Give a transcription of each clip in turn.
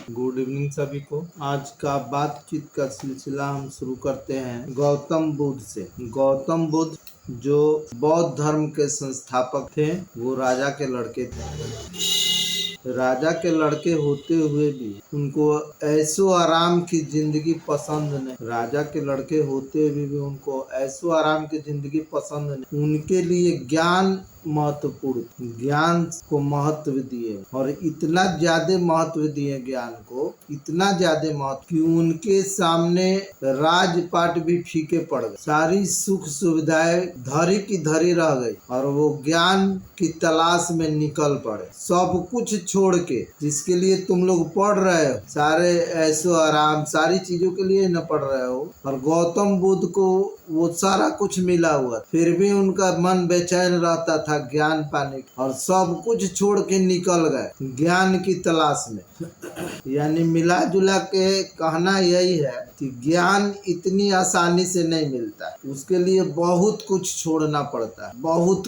Good evening सभी को। आज का बातचीत का सिलसिला हम शुरू करते हैं गौतम बुद्ध से। गौतम बुद्ध जो बौद्ध धर्म के संस्थापक थे, वो राजा के लड़के थे। राजा के लड़के होते हुए भी उनको ऐशो आराम की जिंदगी पसंद नहीं। राजा के लड़के होते हुए भी उनको ऐशो आराम की जिंदगी पसंद नहीं। उनके लिए ज्ञान महत्वपूर्ण, ज्ञान को महत्व दिए और इतना ज्यादा महत्व दिए ज्ञान को, इतना ज्यादा महत्व कि उनके सामने राजपाट भी फीके पड़ गए। सारी सुख सुविधाएं धरी की धरी रह गई और वो ज्ञान की तलाश में निकल पड़े। सब कुछ छोड़ के, जिसके लिए तुम लोग पढ़ रहे हो, सारे ऐशो आराम सारी चीजों के लिए न पढ़ रहे हो, और गौतम बुद्ध को वो सारा कुछ मिला हुआ, फिर भी उनका मन बेचैन रहता था ज्ञान पाने, और सब कुछ छोड़ के निकल गए ज्ञान की तलाश में। यानी मिला जुला के कहना यही है कि ज्ञान इतनी आसानी से नहीं मिलता है, उसके लिए बहुत कुछ छोड़ना पड़ता है, बहुत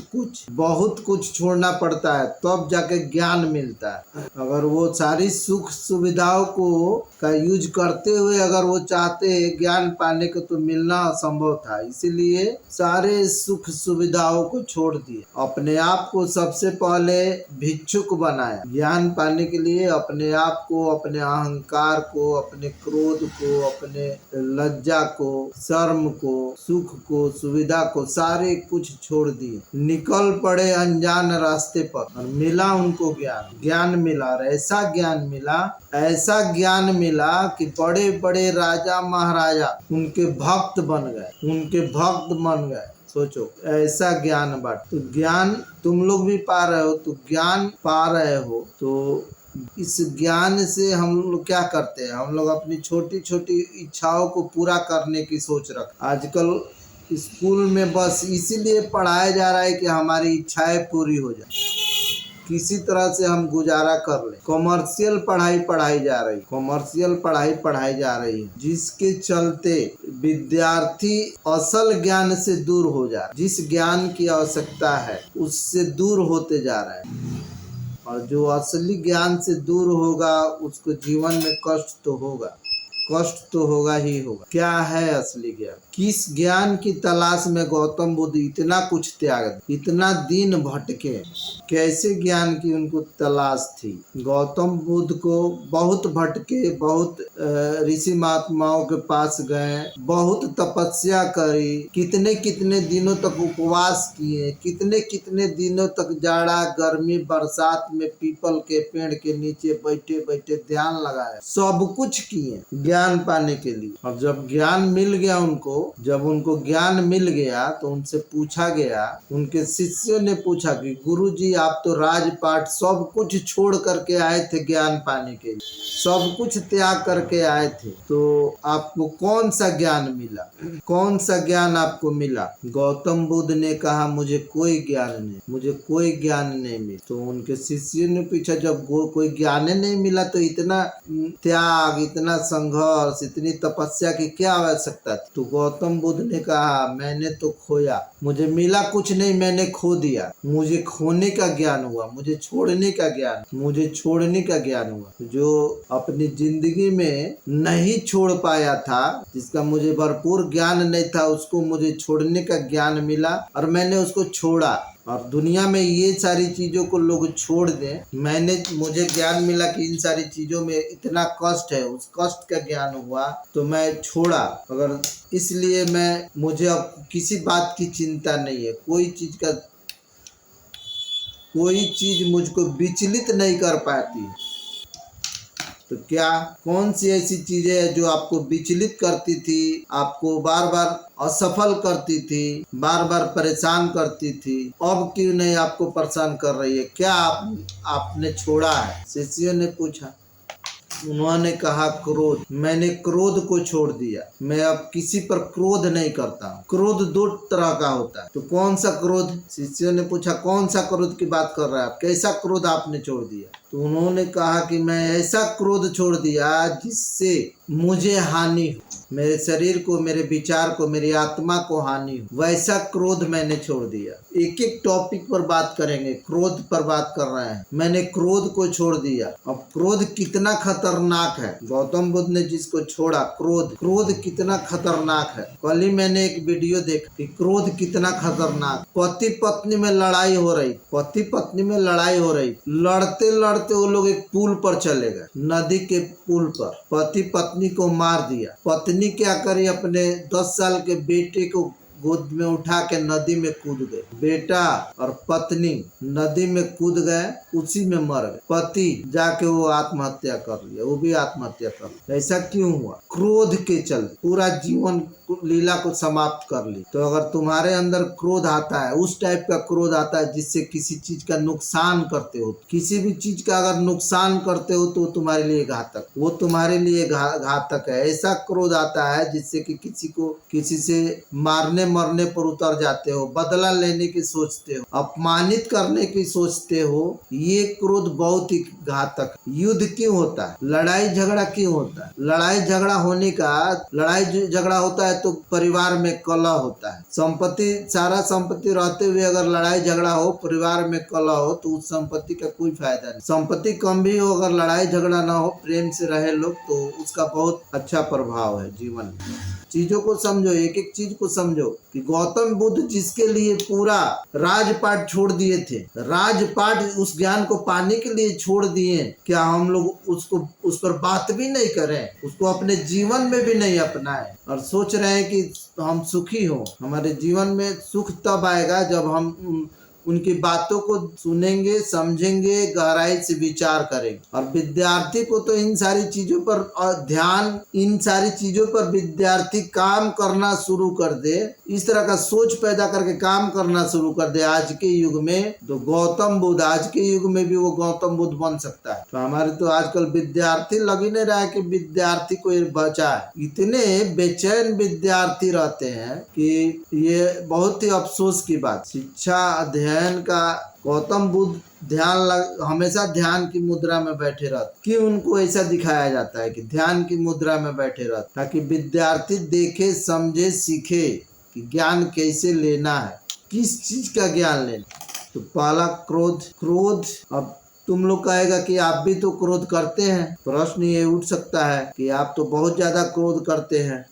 कुछ छोड़ना पड़ता है, तब जाके ज्ञान मिलता है। अगर वो सारी सुख सुविधाओं को का यूज करते हुए अगर वो चाहते ज्ञान पाने को, तो मिलना असंभव था। इसीलिए सारे सुख सुविधाओं को छोड़ दिए, अपने आप को सबसे पहले भिक्षुक बनाया। ज्ञान पाने के लिए अपने आप को, अपने अहंकार को, अपने क्रोध को, अपने लज्जा को, शर्म को, सुख को, सुविधा को, सारे कुछ छोड़ दिए, निकल पड़े अनजान रास्ते पर। और मिला उनको ज्ञान मिला, और ऐसा ज्ञान मिला कि बड़े बड़े राजा महाराजा उनके भक्त बन गए। सोचो, ऐसा ज्ञान बांट। तो ज्ञान तुम लोग भी पा रहे हो, तो ज्ञान पा रहे हो, तो इस ज्ञान से हम लोग क्या करते हैं, हम लोग अपनी छोटी छोटी इच्छाओं को पूरा करने की सोच रख। आजकल स्कूल में बस इसीलिए पढ़ाया जा रहा है कि हमारी इच्छाएं पूरी हो जाए, किसी तरह से हम गुजारा कर ले। कॉमर्शियल पढ़ाई पढ़ाई जा रही है, जिसके चलते विद्यार्थी असल ज्ञान से दूर हो जा रहा है। जिस ज्ञान की आवश्यकता है उससे दूर होते जा रहा है, और जो असली ज्ञान से दूर होगा उसको जीवन में कष्ट तो होगा ही होगा। क्या है असली ज्ञान? किस ज्ञान की तलाश में गौतम बुद्ध इतना कुछ त्याग, इतना दिन भटके? कैसे ज्ञान की उनको तलाश थी? गौतम बुद्ध को बहुत भटके, बहुत ऋषि महात्माओं के पास गए, बहुत तपस्या करी, कितने कितने दिनों तक उपवास किए, कितने कितने दिनों तक जाड़ा गर्मी बरसात में पीपल के पेड़ के नीचे बैठे बैठे ध्यान लगाए, सब कुछ किए ज्ञान पाने के लिए। और जब ज्ञान मिल गया उनको ज्ञान मिल गया, तो उनसे पूछा गया, उनके शिष्यों ने पूछा कि गुरुजी, आप तो राजपाट सब कुछ छोड़ करके आए थे ज्ञान पाने के लिए, सब कुछ त्याग करके आए थे, तो आपको कौन सा ज्ञान मिला? कौन सा ज्ञान आपको मिला? गौतम बुद्ध ने कहा, मुझे कोई ज्ञान नहीं मिला। तो उनके शिष्यों ने पूछा, जब कोई ज्ञान नहीं मिला तो इतना त्याग, इतना संघर्ष, इतनी तपस्या की क्या आवश्यकता थी? तो गौतम बुद्ध ने कहा, मैंने तो खोया, मुझे मिला कुछ नहीं, मैंने खो दिया। मुझे खोने का ज्ञान हुआ, मुझे छोड़ने का ज्ञान हुआ। जो अपनी जिंदगी में नहीं छोड़ पाया था, जिसका मुझे भरपूर ज्ञान नहीं था, उसको मुझे छोड़ने का ज्ञान मिला और मैंने उसको छोड़ा। और दुनिया में ये सारी चीजों को लोग छोड़ दें, मुझे ज्ञान मिला कि इन सारी चीजों में इतना कष्ट है, उस कष्ट का ज्ञान हुआ तो मैं छोड़ा। अगर इसलिए मुझे अब किसी बात की चिंता नहीं है, कोई चीज मुझको विचलित नहीं कर पाती। तो क्या कौन सी ऐसी चीजें हैं जो आपको विचलित करती थी, आपको बार बार असफल करती थी, बार बार परेशान करती थी, अब क्यों नहीं आपको परेशान कर रही है? क्या आपने छोड़ा है? शिष्यों ने पूछा। उन्होंने कहा, क्रोध। मैंने क्रोध को छोड़ दिया, मैं अब किसी पर क्रोध नहीं करता हूँ। क्रोध दो तरह का होता है, तो कौन सा क्रोध? शिष्यों ने पूछा, कौन सा क्रोध की बात कर रहे हैं आप? कैसा क्रोध आपने छोड़ दिया? तो उन्होंने कहा कि मैं ऐसा क्रोध छोड़ दिया जिससे मुझे हानि हो, मेरे शरीर को, मेरे विचार को, मेरी आत्मा को हानि हो, वैसा क्रोध मैंने छोड़ दिया। एक एक टॉपिक पर बात करेंगे, क्रोध पर बात कर रहे हैं। मैंने क्रोध को छोड़ दिया। अब क्रोध कितना खतरनाक है, गौतम बुद्ध ने जिसको छोड़ा, क्रोध कितना खतरनाक है। कल ही मैंने एक वीडियो देखा कि क्रोध कितना खतरनाक। पति पत्नी में लड़ाई हो रही, लड़ते लड़ते वो लोग एक पुल पर चले गए, नदी के पुल पर। पति पत्नी को मार दिया। पत्नी क्या करी, अपने 10 साल के बेटे को गोद में उठा के नदी में कूद गए। बेटा और पत्नी नदी में कूद गए, उसी में मर गए। पति जाके वो आत्महत्या कर लिया, वो भी आत्महत्या कर लिया। ऐसा क्यों हुआ? क्रोध के चलते पूरा जीवन लीला को समाप्त कर ली। तो अगर तुम्हारे अंदर क्रोध आता है, उस टाइप का क्रोध आता है जिससे किसी चीज का नुकसान करते हो, किसी भी चीज का अगर नुकसान करते हो तो तुम्हारे लिए घातक, वो तुम्हारे लिए घातक है। ऐसा क्रोध आता है जिससे कि किसी से मारने मरने पर उतर जाते हो, बदला लेने की सोचते हो, अपमानित करने की सोचते हो। ये क्रोध बहुत ही घातक। युद्ध क्यों होता है? लड़ाई झगड़ा क्यों होता है? लड़ाई झगड़ा होता है तो परिवार में कलह होता है। सारा संपत्ति रहते हुए अगर लड़ाई झगड़ा हो, परिवार में कलह हो, तो उस संपत्ति का कोई फायदा नहीं। संपत्ति कम भी हो, अगर लड़ाई झगड़ा ना हो, प्रेम से रहे लोग, तो उसका बहुत अच्छा प्रभाव है जीवन में। चीजों को समझो, एक एक चीज को समझो कि गौतम बुद्ध जिसके लिए पूरा राजपाट छोड़ दिए थे, राजपाट उस ज्ञान को पाने के लिए छोड़ दिए, क्या हम लोग उस पर बात भी नहीं करें, उसको अपने जीवन में भी नहीं अपनाएं और सोच रहे हैं कि हम सुखी हो? हमारे जीवन में सुख तब आएगा जब हम उनकी बातों को सुनेंगे, समझेंगे, गहराई से विचार करेंगे। और विद्यार्थी को तो इन सारी चीजों पर विद्यार्थी काम करना शुरू कर दे, इस तरह का सोच पैदा करके काम करना शुरू कर दे आज के युग में, तो गौतम बुद्ध आज के युग में भी वो गौतम बुद्ध बन सकता है। तो हमारे तो आजकल विद्यार्थी लग ही नहीं रहा है कि विद्यार्थी को बचा है। इतने बेचैन विद्यार्थी रहते हैं कि ये बहुत ही अफसोस की बात। शिक्षा अध्ययन का गौतम बुद्ध हमेशा ध्यान की मुद्रा में बैठे रहते। क्यों उनको ऐसा दिखाया जाता है कि ध्यान की मुद्रा में बैठे रहते? ताकि विद्यार्थी देखे, समझे, सीखे कि ज्ञान कैसे लेना है, किस चीज का ज्ञान लेना। तो पहला क्रोध। अब तुम लोग कहेगा कि आप भी तो क्रोध करते हैं। प्रश्न ये उठ सकता है कि आप तो बहुत ज्यादा क्रोध करते हैं।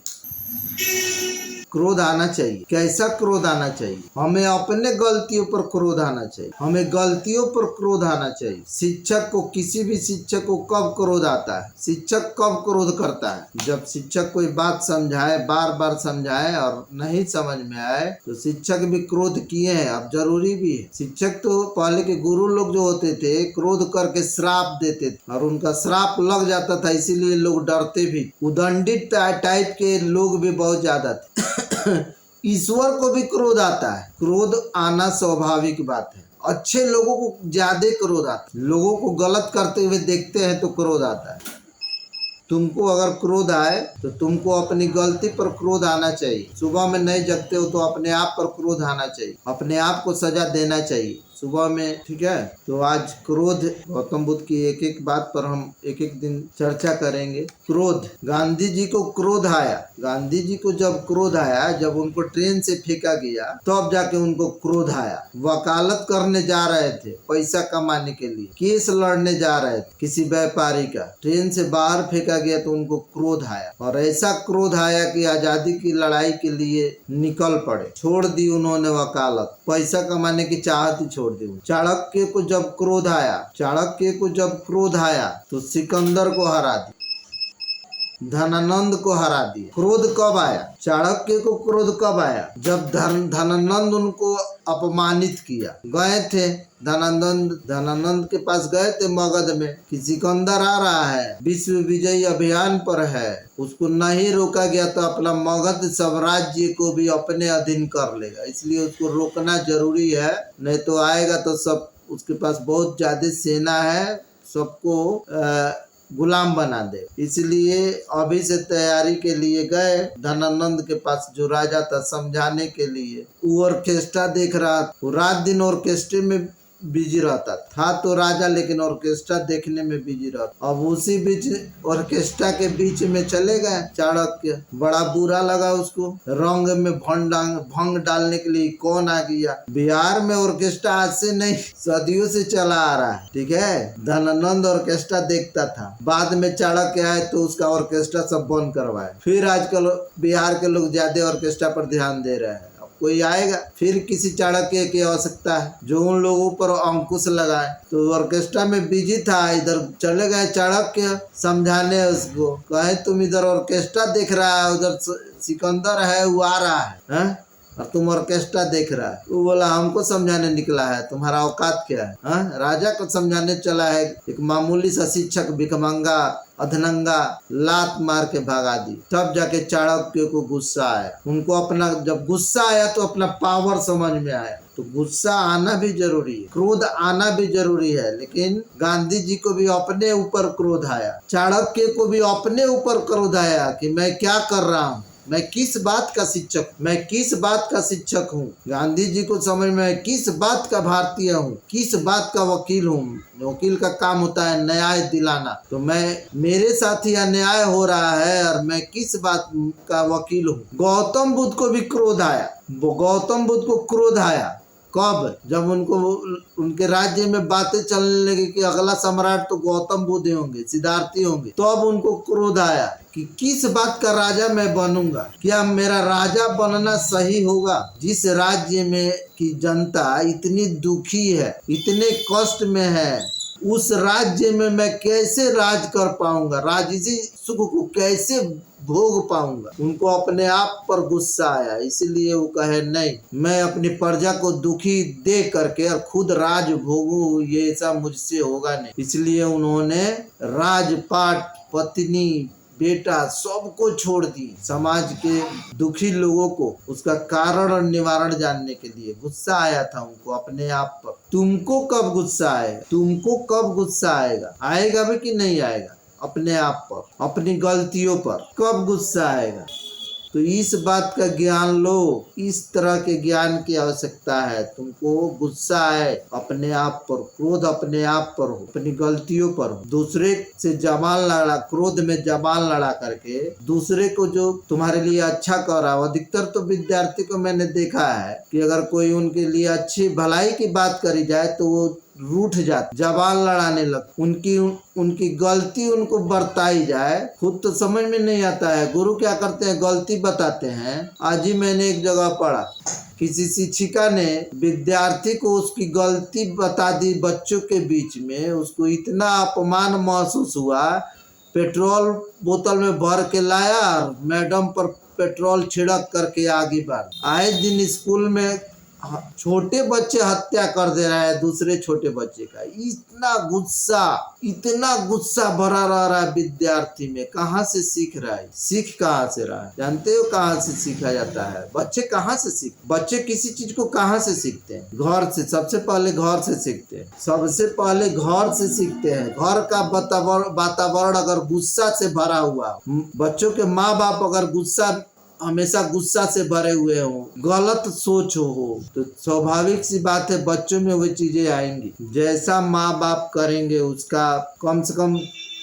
क्रोध आना चाहिए। कैसा क्रोध आना चाहिए? हमें अपने गलतियों पर क्रोध आना चाहिए, हमें गलतियों पर क्रोध आना चाहिए। शिक्षक को, किसी भी शिक्षक को कब क्रोध आता है? शिक्षक कब क्रोध करता है? जब शिक्षक कोई बात समझाए, बार बार समझाए और नहीं समझ में आए, तो शिक्षक भी क्रोध किए हैं। अब जरूरी भी है। शिक्षक तो पहले के गुरु लोग जो होते थे, क्रोध करके श्राप देते थे और उनका श्राप लग जाता था, इसीलिए लोग डरते भी। उदंडित टाइप के लोग भी बहुत ज्यादा थे। ईश्वर को भी क्रोध आता है। क्रोध आना स्वाभाविक बात है। अच्छे लोगों को ज्यादा क्रोध आता है। लोगों को गलत करते हुए देखते हैं तो क्रोध आता है। तुमको अगर क्रोध आए तो तुमको अपनी गलती पर क्रोध आना चाहिए। सुबह में नहीं जगते हो तो अपने आप पर क्रोध आना चाहिए, अपने आप को सजा देना चाहिए सुबह में, ठीक है। तो आज क्रोध, गौतम बुद्ध की एक एक बात पर हम एक एक दिन चर्चा करेंगे। क्रोध, गांधी जी को क्रोध आया। गांधी जी को जब क्रोध आया, जब उनको ट्रेन से फेंका गया, तब जाके उनको क्रोध आया। वकालत करने जा रहे थे पैसा कमाने के लिए, केस लड़ने जा रहे थे किसी व्यापारी का, ट्रेन से बाहर फेंका गया तो उनको क्रोध आया। और ऐसा क्रोध आया कि आजादी की लड़ाई के लिए निकल पड़े, छोड़ दी उन्होंने वकालत, पैसा कमाने की चाहत ही छोड़ दी। चाणक्य को जब क्रोध आया तो सिकंदर को हरा दिया, धनानंद को हरा दिया। क्रोध कब आया? चाणक्य को क्रोध कब आया? जब धनानंद उनको अपमानित किया। गए थे धनानंद के पास गए थे मगध में कि सिकंदर आ रहा है, विश्व विजयी अभियान पर है, उसको नहीं रोका गया तो अपना मगध साम्राज्य को भी अपने अधीन कर लेगा, इसलिए उसको रोकना जरूरी है, नहीं तो आएगा तो सब, उसके पास बहुत ज्यादा सेना है, सबको गुलाम बना दे। इसलिए अभी से तैयारी के लिए गए धनानंद के पास, जो राजा था, समझाने के लिए। वो ऑर्केस्ट्रा देख रहा, वो रात दिन ऑर्केस्ट्रे में बिजी रहता था तो राजा, लेकिन ऑर्केस्ट्रा देखने में बिजी रहता। अब उसी बीच ऑर्केस्ट्रा के बीच में चले गए चाणक्य, बड़ा बुरा लगा उसको। रंग में भंग डालने के लिए कौन आ गया। बिहार में ऑर्केस्ट्रा आज से नहीं सदियों से चला आ रहा है, ठीक है। धनानंद ऑर्केस्ट्रा देखता था, बाद में चाणक्य आए तो उसका ऑर्केस्ट्रा सब बंद करवाए। फिर आजकल बिहार के लोग ज्यादा ऑर्केस्ट्रा पर ध्यान दे रहे हैं। कोई आएगा फिर किसी चाणक्य की आवश्यकता है जो उन लोगों पर अंकुश लगाए। तो ऑर्केस्ट्रा में बिजी था, इधर चले गए चाणक्य समझाने उसको, कहे तुम इधर ऑर्केस्ट्रा देख रहा है, उधर सिकंदर है वो आ रहा है और तुम ऑर्केस्ट्रा देख रहा है। वो बोला हमको समझाने निकला है, तुम्हारा औकात क्या है? राजा को समझाने चला है। एक मामूली सा शिक्षक भिखमंगा अधनंगा लात मार के भगा दी। तब जाके चाणक्य को गुस्सा आया। उनको अपना जब गुस्सा आया तो अपना पावर समझ में आया। तो गुस्सा आना भी जरूरी है, क्रोध आना भी जरूरी है, लेकिन गांधी जी को भी अपने ऊपर क्रोध आया, चाणक्य को भी अपने ऊपर क्रोध आया कि मैं क्या कर रहा हूँ, मैं किस बात का शिक्षक हूँ। गांधी जी को समझ में किस बात का भारतीय हूँ, किस बात का वकील हूँ। वकील का काम होता है न्याय दिलाना, तो मेरे साथ ही अन्याय हो रहा है और मैं किस बात का वकील हूँ। गौतम बुद्ध को भी क्रोध आया। गौतम बुद्ध को क्रोध आया कब? जब उनके राज्य में बातें चलने लगी कि अगला सम्राट तो गौतम बुद्ध होंगे, सिद्धार्थी होंगे, तो अब उनको क्रोध आया कि किस बात का राजा मैं बनूंगा, क्या मेरा राजा बनना सही होगा? जिस राज्य में की जनता इतनी दुखी है, इतने कष्ट में है, उस राज्य में मैं कैसे राज कर पाऊंगा, राजसी सुख को कैसे भोग पाऊंगा। उनको अपने आप पर गुस्सा आया, इसलिए वो कहे नहीं, मैं अपनी प्रजा को दुखी दे करके और खुद राज भोगू, ये ऐसा मुझसे होगा नहीं। इसलिए उन्होंने राजपाट, पत्नी, बेटा सबको छोड़ दी। समाज के दुखी लोगों को उसका कारण और निवारण जानने के लिए गुस्सा आया था उनको अपने आप पर। तुमको कब गुस्सा आएगा? तुमको कब गुस्सा आएगा? आएगा भी कि नहीं आएगा? अपने आप पर, अपनी गलतियों पर कब गुस्सा आएगा? तो इस बात का ज्ञान लो, इस तरह के ज्ञान की आवश्यकता है। तुमको गुस्सा आए अपने आप पर, क्रोध अपने आप पर हो, अपनी गलतियों पर हो, दूसरे से जबान लड़ा, क्रोध में जबान लड़ा करके दूसरे को जो तुम्हारे लिए अच्छा कर रहा हो। अधिकतर तो विद्यार्थी को मैंने देखा है कि अगर कोई उनके लिए अच्छी भलाई की बात करी जाए तो वो रूठ जाते, जबान लड़ाने लग, उनकी गलती उनको बरताई जाए, खुद तो समझ में नहीं आता है। गुरु क्या करते हैं, गलती बताते हैं। आज ही मैंने एक जगह पढ़ा, किसी शिक्षिका ने विद्यार्थी को उसकी गलती बता दी बच्चों के बीच में, उसको इतना अपमान महसूस हुआ, पेट्रोल बोतल में भर के लाया और मैडम पर पेट्रोल छिड़क करके आगे बढ़। आए दिन स्कूल में छोटे बच्चे हत्या कर दे रहा है दूसरे छोटे बच्चे का। इतना गुस्सा भरा रह रहा है विद्यार्थी में। कहाँ से सीख रहा है? सीख कहाँ से रहा है? जानते हो कहाँ से सीखा जाता है? बच्चे कहाँ से सीख, बच्चे किसी चीज को कहाँ से सीखते हैं? घर से, सबसे पहले घर से सीखते हैं, सबसे पहले घर से सीखते हैं। घर का वातावरण अगर गुस्सा से भरा हुआ, बच्चों के माँ बाप अगर हमेशा गुस्सा से भरे हुए हो, गलत सोच हो, तो स्वाभाविक सी बात है बच्चों में वो चीजें आएंगी। जैसा माँ बाप करेंगे उसका कम से कम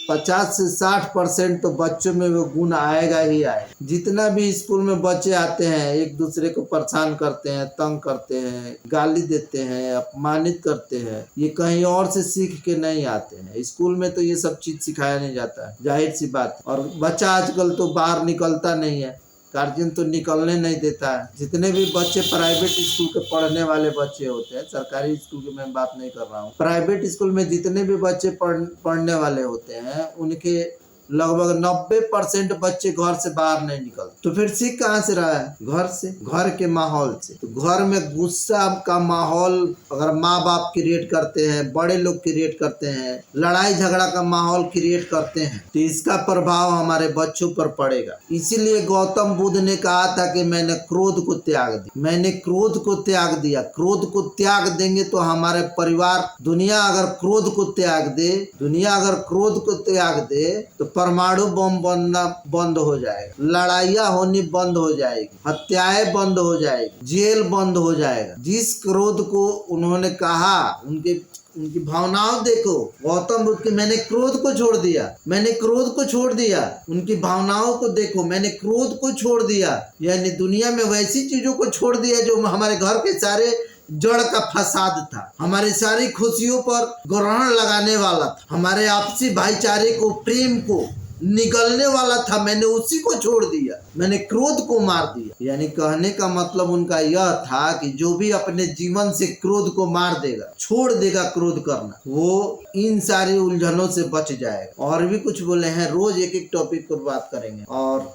50 से 60% तो बच्चों में वो गुण आएगा ही आएगा। जितना भी स्कूल में बच्चे आते हैं एक दूसरे को परेशान करते हैं, तंग करते हैं, गाली देते हैं, अपमानित करते हैं, ये कहीं और से सीख के नहीं आते हैं। स्कूल में तो ये सब चीज सिखाया नहीं जाता है, जाहिर सी बात। और बच्चा आजकल तो बाहर निकलता नहीं है, गार्जियन तो निकलने नहीं देता है। जितने भी बच्चे प्राइवेट स्कूल के पढ़ने वाले बच्चे होते हैं, सरकारी स्कूल की मैं बात नहीं कर रहा हूँ, प्राइवेट स्कूल में जितने भी बच्चे पढ़ने वाले होते हैं उनके लगभग 90% बच्चे घर से बाहर नहीं निकलते। तो फिर सीख कहाँ से रहा है? घर से, घर के माहौल से। तो घर में गुस्सा का माहौल अगर माँ बाप क्रिएट करते हैं, बड़े लोग क्रिएट करते हैं, लड़ाई झगड़ा का माहौल क्रिएट करते हैं, तो इसका प्रभाव हमारे बच्चों पर पड़ेगा। इसीलिए गौतम बुद्ध ने कहा था कि मैंने क्रोध को त्याग दिया, मैंने क्रोध को त्याग दिया। क्रोध को त्याग देंगे तो हमारे परिवार, दुनिया अगर क्रोध को त्याग दे, तो परमाणु बम बनना बंद हो जाएगा, लड़ाइयाँ होनी बंद हो जाएगी, हत्याएं बंद हो जाएगी, जेल बंद हो जाएगा। जिस क्रोध को उन्होंने कहा, उनकी भावनाओं देखो, गौतम बुद्ध की, मैंने क्रोध को छोड़ दिया, मैंने क्रोध को छोड़ दिया। उनकी भावनाओं को देखो, मैंने क्रोध को छोड़ दिया, यानी दुनिया में वैसी चीजों को छोड़ दिया जो हमारे घर के सारे जड़ का फसाद था, हमारी सारी खुशियों पर ग्रहण लगाने वाला था, हमारे आपसी भाईचारे को, प्रेम को निगलने वाला था। मैंने उसी को छोड़ दिया, मैंने क्रोध को मार दिया। यानी कहने का मतलब उनका यह था कि जो भी अपने जीवन से क्रोध को मार देगा, छोड़ देगा क्रोध करना, वो इन सारी उलझनों से बच जाएगा। और भी कुछ बोले हैं, रोज एक एक टॉपिक पर बात करेंगे और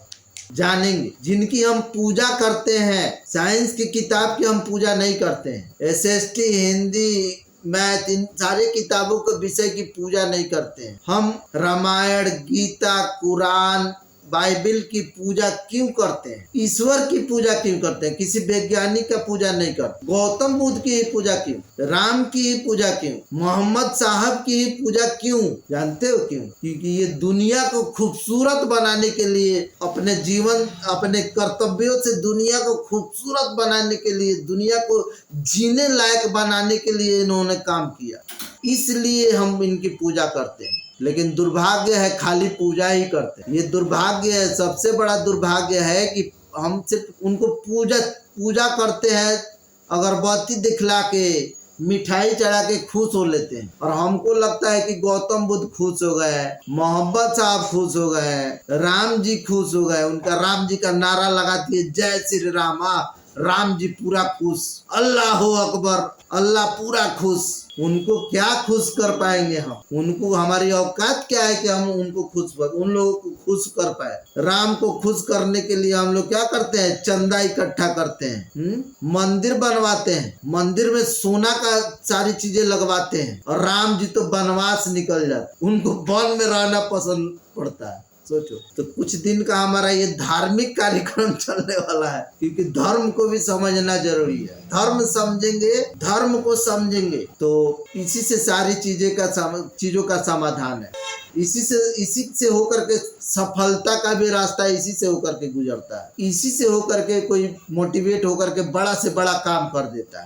जानेंगे। जिनकी हम पूजा करते हैं, साइंस की किताब की हम पूजा नहीं करते हैं, SST, हिंदी, मैथ, इन सारे किताबों के विषय की पूजा नहीं करते हैं। हम रामायण, गीता, कुरान, बाइबल की पूजा क्यों करते हैं? ईश्वर की पूजा क्यों करते हैं? किसी वैज्ञानिक का पूजा नहीं करते। गौतम बुद्ध की ही पूजा क्यों? राम की ही पूजा क्यों? मोहम्मद साहब की ही पूजा क्यों? जानते हो क्यों? क्योंकि ये दुनिया को खूबसूरत बनाने के लिए, अपने जीवन, अपने कर्तव्यों से दुनिया को खूबसूरत बनाने के लिए, दुनिया को जीने लायक बनाने के लिए इन्होंने काम किया, इसलिए हम इनकी पूजा करते हैं। लेकिन दुर्भाग्य है, खाली पूजा ही करते हैं। ये दुर्भाग्य है, सबसे बड़ा दुर्भाग्य है कि हम सिर्फ उनको पूजा करते हैं, अगरबत्ती दिखला के, मिठाई चढ़ा के खुश हो लेते हैं। और हमको लगता है कि गौतम बुद्ध खुश हो गए, मोहम्मद साहब खुश हो गए, राम जी खुश हो गए, उनका राम जी का नारा लगा दिए, जय श्री राम, राम जी पूरा खुश, अल्लाह अकबर, अल्लाह पूरा खुश। उनको क्या खुश कर पाएंगे हम? उनको, हमारी औकात क्या है कि हम उनको उन लोगों को खुश कर पाए? राम को खुश करने के लिए हम लोग क्या करते हैं? चंदा इकट्ठा करते हैं, मंदिर बनवाते हैं, मंदिर में सोना का सारी चीजें लगवाते हैं, और राम जी तो वनवास निकल जाते, उनको वन में रहना पसंद पड़ता है। सोचो, तो कुछ दिन का हमारा ये धार्मिक कार्यक्रम चलने वाला है, क्योंकि धर्म को भी समझना जरूरी है। धर्म समझेंगे, धर्म को समझेंगे, तो इसी से सारी चीजों का समाधान है। इसी से होकर के सफलता का भी रास्ता इसी से होकर के गुजरता है। इसी से होकर के कोई मोटिवेट होकर के बड़ा से बड़ा काम कर देता है।